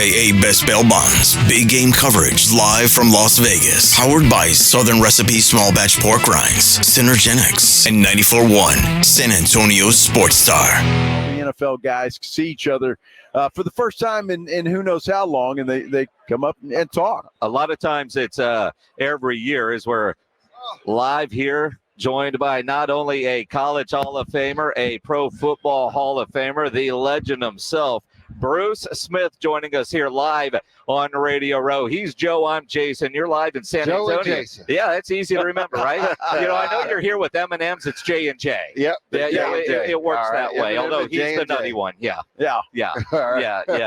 aka Best Bail Bonds. Big game coverage live from Las Vegas. Powered by Southern Recipe Small Batch Pork Rinds, Synergenics, and 94.1 San Antonio's Sports Star. The NFL guys see each other for the first time in who knows how long, and they come up and talk. A lot of times it's every year is we're live here, joined by not only a college Hall of Famer, a pro football Hall of Famer, the legend himself, Bruce Smith, joining us here live on Radio Row. He's Joe, I'm Jason. You're live in San Antonio. And Jason. Yeah, that's easy to remember, right? I know you're here with M&M's. It's J&J. Yep. It works that way, although he's the nutty one. Yeah,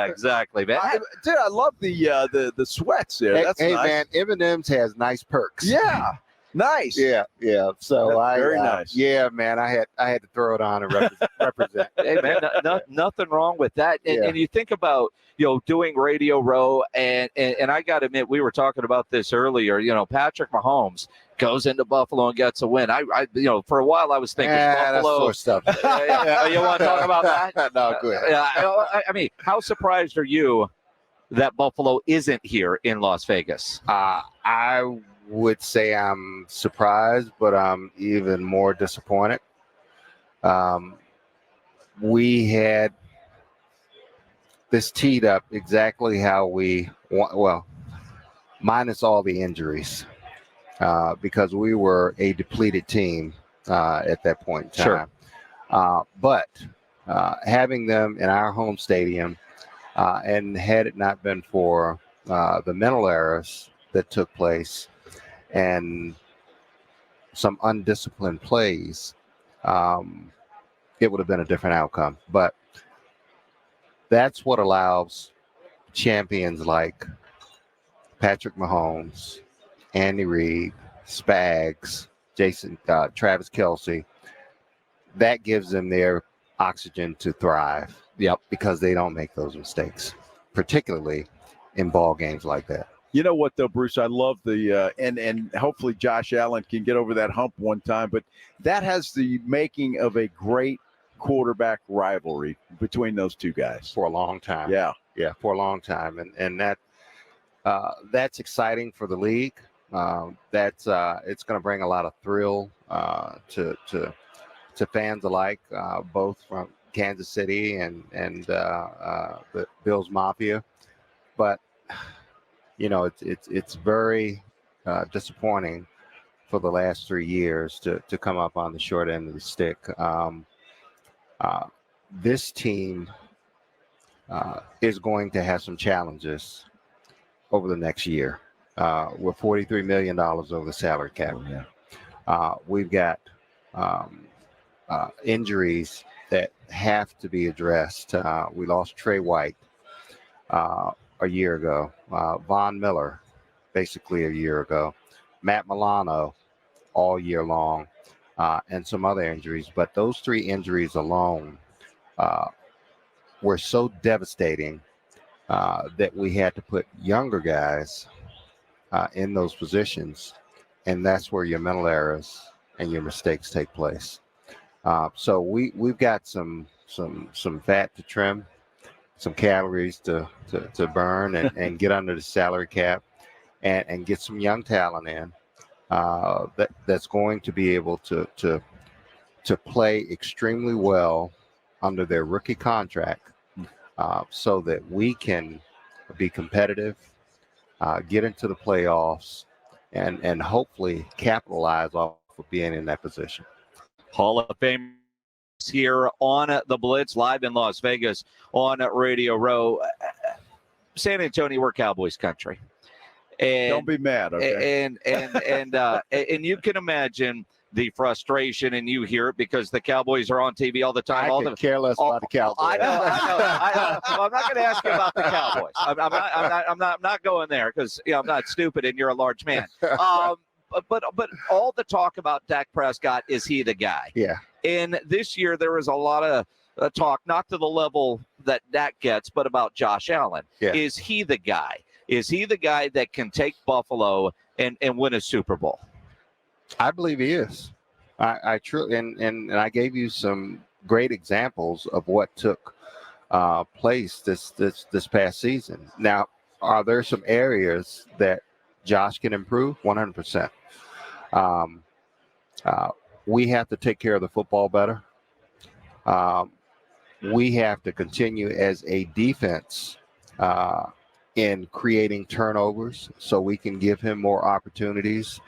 exactly, man. I love the sweats there. That's hey nice. man, M&M's has nice perks. Yeah. Nice. Yeah. So very nice. Yeah, man, I had to throw it on and represent. Hey, man, nothing wrong with that. And you think about, doing Radio Row, and I got to admit, we were talking about this earlier. Patrick Mahomes goes into Buffalo and gets a win. I for a while I was thinking Buffalo stuff. You want to talk about that? No, go ahead. I mean, how surprised are you that Buffalo isn't here in Las Vegas? I would say I'm surprised, but I'm even more disappointed. We had this teed up exactly how we want, well, minus all the injuries, because we were a depleted team at that point in time. Sure. But having them in our home stadium, and had it not been for the mental errors that took place and some undisciplined plays, it would have been a different outcome. But that's what allows champions like Patrick Mahomes, Andy Reid, Spags, Travis Kelce. That gives them their oxygen to thrive. Yep. Because they don't make those mistakes, particularly in ball games like that. You know what, though, Bruce? I love the and hopefully Josh Allen can get over that hump one time. But that has the making of a great quarterback rivalry between those two guys for a long time. Yeah, for a long time, and that that's exciting for the league. It's going to bring a lot of thrill to fans alike, both from Kansas City and the Bills Mafia, but. It's very disappointing for the last 3 years to come up on the short end of the stick. This team is going to have some challenges over the next year. We're $43 million over the salary cap. We've got injuries that have to be addressed. We lost Trey White a year ago, Von Miller, basically a year ago, Matt Milano all year long, and some other injuries. But those 3 injuries alone were so devastating that we had to put younger guys in those positions, and that's where your mental errors and your mistakes take place. So we've got some fat to trim, some calories to burn, and get under the salary cap, and get some young talent in that's going to be able to play extremely well under their rookie contract, so that we can be competitive, get into the playoffs, and hopefully capitalize off of being in that position. Hall of Fame here on the Blitz, live in Las Vegas on Radio Row. San Antonio, we're Cowboys country. And don't be mad, okay? And you can imagine the frustration, and you hear it because the Cowboys are on TV all the time. I could care less about the Cowboys. I know. Well, I'm not going to ask you about the Cowboys. I'm not going there because I'm not stupid, and you're a large man. But all the talk about Dak Prescott, is he the guy? Yeah. And this year there was a lot of talk, not to the level that Dak gets, but about Josh Allen. Yeah. Is he the guy? Is he the guy that can take Buffalo and win a Super Bowl? I believe he is. I truly, and I gave you some great examples of what took place this past season. Now, are there some areas that Josh can improve? 100%. We have to take care of the football better. We have to continue as a defense in creating turnovers so we can give him more opportunities.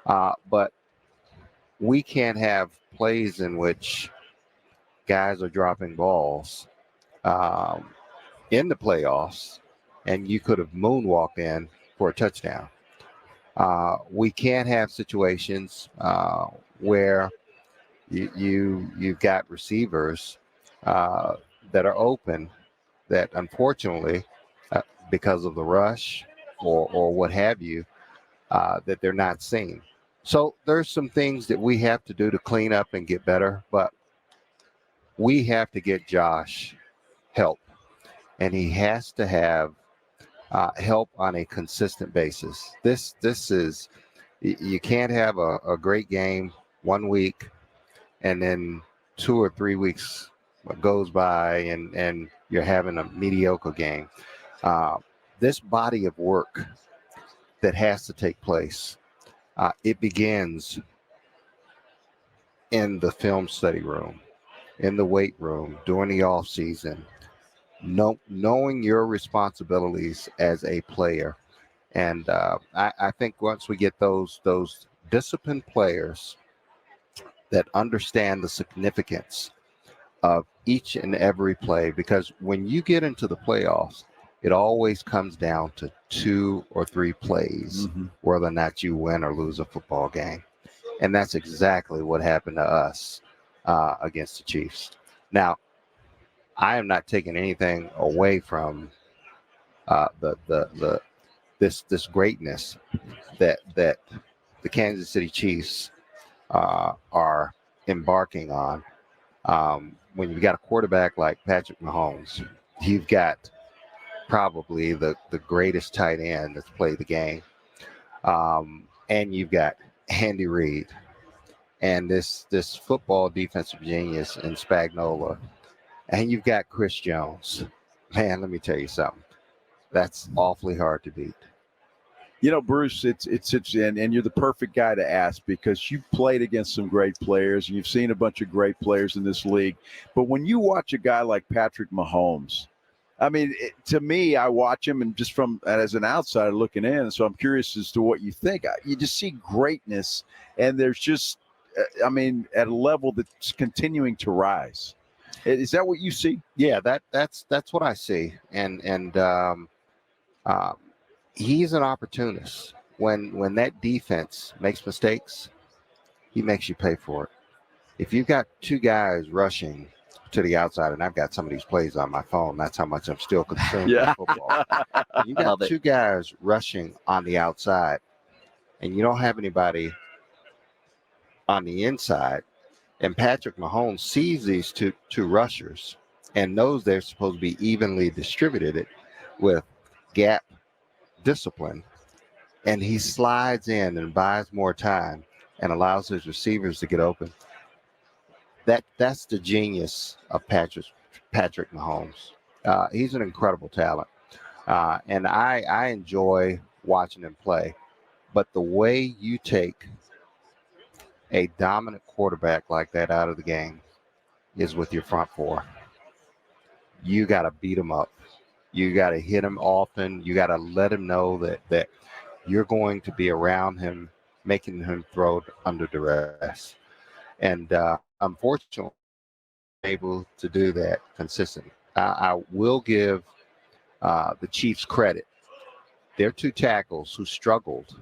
But we can't have plays in which guys are dropping balls in the playoffs and you could have moonwalked in for a touchdown. We can't have situations where you've got receivers that are open that unfortunately, because of the rush or what have you, that they're not seen. So there's some things that we have to do to clean up and get better, but we have to get Josh help, and he has to have help on a consistent basis. This is, you can't have a great game 1 week and then 2 or 3 weeks goes by and you're having a mediocre game. This body of work that has to take place, it begins in the film study room, in the weight room, during the off season, knowing your responsibilities as a player. And I think once we get those disciplined players that understand the significance of each and every play, because when you get into the playoffs, it always comes down to 2 or 3 plays, whether or not you win or lose a football game. And that's exactly what happened to us against the Chiefs. Now, I am not taking anything away from this greatness that the Kansas City Chiefs are embarking on. When you've got a quarterback like Patrick Mahomes, you've got probably the greatest tight end that's played the game. And you've got Andy Reid and this football defensive genius in Spagnuolo. And you've got Chris Jones. Man, let me tell you something. That's awfully hard to beat. You know, Bruce, it's and you're the perfect guy to ask because you've played against some great players and you've seen a bunch of great players in this league. But when you watch a guy like Patrick Mahomes, I mean, to me, I watch him and just from as an outsider looking in. So I'm curious as to what you think. You just see greatness, and there's just, I mean, at a level that's continuing to rise. Is that what you see? Yeah, that's what I see, and he's an opportunist. When that defense makes mistakes, he makes you pay for it. If you've got 2 guys rushing to the outside, and I've got some of these plays on my phone, that's how much I'm still consumed with football. You got 2 guys rushing on the outside, and you don't have anybody on the inside. And Patrick Mahomes sees these two rushers and knows they're supposed to be evenly distributed with gap discipline. And he slides in and buys more time and allows his receivers to get open. That's the genius of Patrick Mahomes. He's an incredible talent. And I enjoy watching him play. But the way you take a dominant quarterback like that out of the game is with your front 4. You got to beat him up. You got to hit him often. You got to let him know that you're going to be around him, making him throw under duress. And unfortunately, able to do that consistently. I will give the Chiefs credit. Their 2 tackles who struggled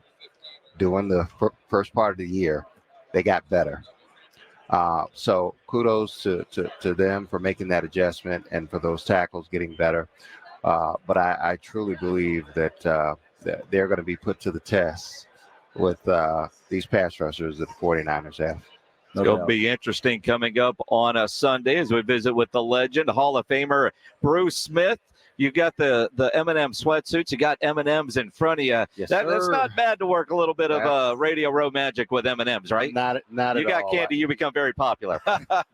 during the first part of the year, they got better. So kudos to them for making that adjustment and for those tackles getting better. But I truly believe that they're going to be put to the test with these pass rushers that the 49ers have. It's going to be interesting coming up on a Sunday as we visit with the legend, Hall of Famer Bruce Smith. You got the M&M sweatsuits. You got M&Ms in front of you. Yes, That's sir. not bad to work a little bit of Radio Row magic with M&Ms, right? Not You at got all. candy, you become very popular.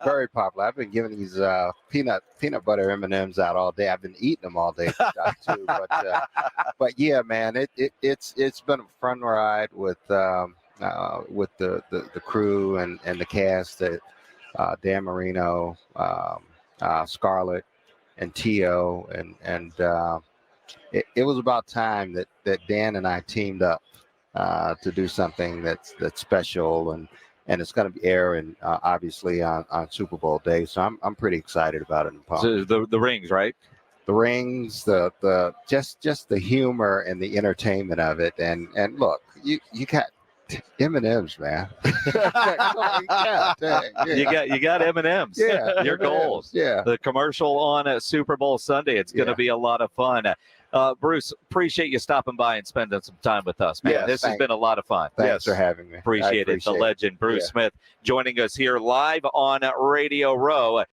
Very popular. I've been giving these peanut butter M&Ms out all day. I've been eating them all day too. But yeah, man, it's been a fun ride with the crew and the cast. That Dan Marino, Scarlett, and Tio, and it was about time that Dan and I teamed up to do something that's special, and it's going to be airing obviously on Super Bowl day. So I'm pretty excited about it. So the rings, right? The rings, the just the humor and the entertainment of it, and look, you got M&Ms, man. You got M&Ms. Yeah, Your M&Ms, goals. Yeah. The commercial on Super Bowl Sunday. It's going to be a lot of fun. Bruce, appreciate you stopping by and spending some time with us, man. Yes, this has been a lot of fun. Thanks for having me. Appreciate it. The legend, Bruce Smith, joining us here live on Radio Row.